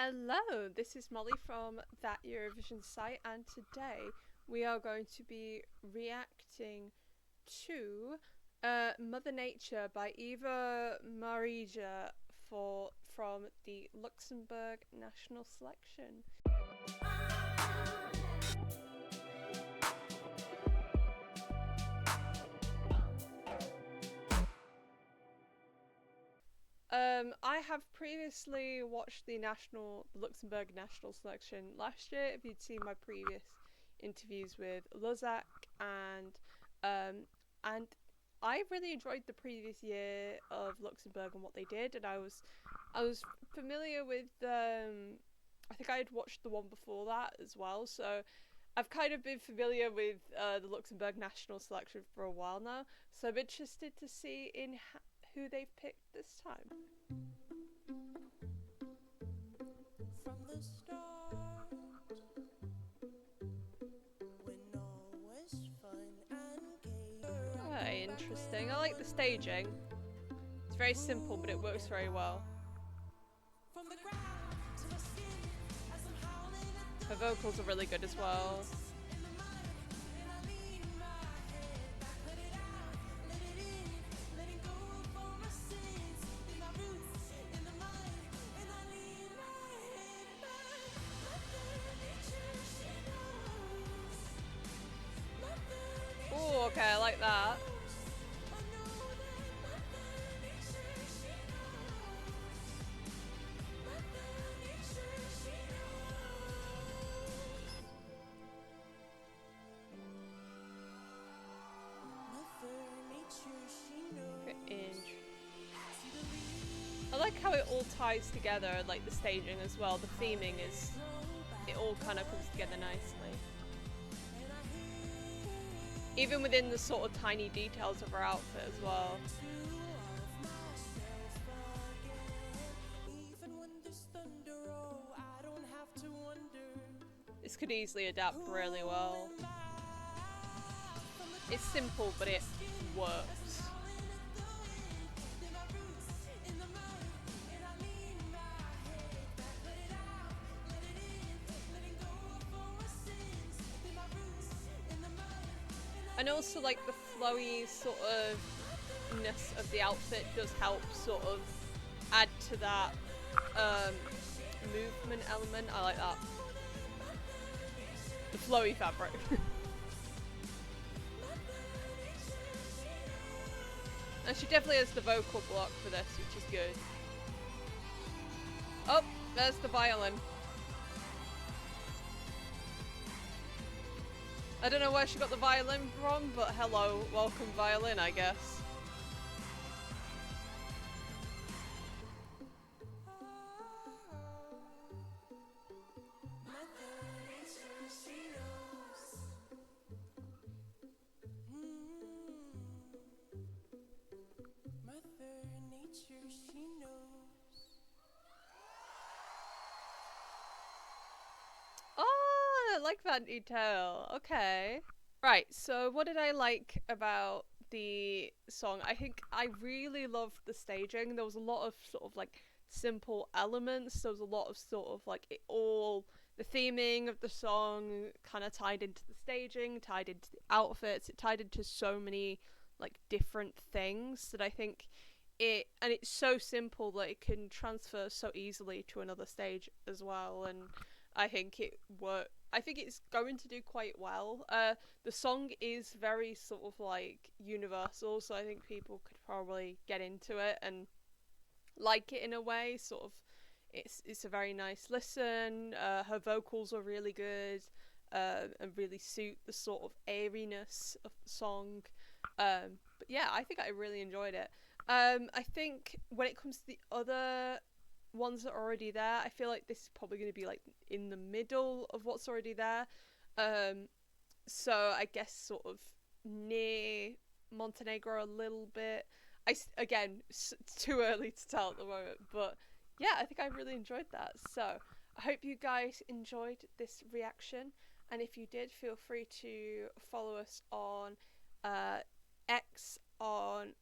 Hello, this is Molly from that Eurovision site, and today we are going to be reacting to Mother Nature by Eva Marija from the Luxembourg national selection. I have previously watched the Luxembourg national selection last year. If you'd seen my previous interviews with Luzak um, and I really enjoyed the previous year of Luxembourg and what they did, and I was familiar with. I think I had watched the one before that as well, so I've kind of been familiar with the Luxembourg national selection for a while now. So I'm interested to see who they've picked this time. From the start, when all was fun and gay. Interesting. I like the staging. It's very simple, but it works very well. From the ground to my skin, as I'm howling at Her vocals are really good as well. in the mud, and I lean my head back, let it out, let it in, letting go of all my sins, in my roots, in the mud, and I lean my head back. Mother Nature, she knows. Mother Nature, Oh, okay, I like that. I know that Mother Nature, she knows. Mother Nature, she knows. Mother Nature, she knows. I like how it all ties together, like the staging as well. The theming it all kind of comes together nicely. Even within the sort of tiny details of her outfit as well. Even when there's thunder, oh, I don't have to wonder. This could easily adapt really well. It's simple, but it works. And also, like, the flowy sort of ness of the outfit does help sort of add to that movement element. I like that. The flowy fabric. And she definitely has the vocal block for this, which is good. Oh, there's the violin. I don't know where she got the violin from, but hello, welcome violin, I guess. Oh, I like that detail. Okay. Right, so what did I like about the song? I think I really loved the staging. There was a lot of sort of like simple elements. There was a lot of sort of like the theming of the song kind of tied into the staging, tied into the outfits, it tied into so many like different things that I think it's so simple that it can transfer so easily to another stage as well, and I think it worked. I think it's going to do quite well. The song is very sort of like universal, so I think people could probably get into it and like it in a way. Sort of, it's a very nice listen. Her vocals are really good, and really suit the sort of airiness of the song. But yeah, I think I really enjoyed it. I think when it comes to the other ones that are already there, I feel like this is probably going to be like in the middle of what's already there. So I guess sort of near Montenegro a little bit. Again, it's too early to tell at the moment, but yeah, I think I really enjoyed that. So I hope you guys enjoyed this reaction, and if you did, feel free to follow us on X, on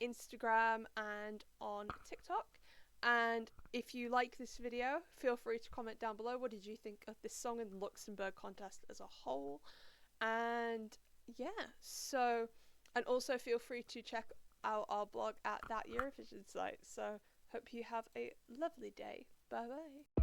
Instagram, and on TikTok. And if you like this video, feel free to comment down below. What did you think of this song and the Luxembourg contest as a whole? And yeah, so, and also feel free to check out our blog at that Eurovision site. So hope you have a lovely day. Bye bye.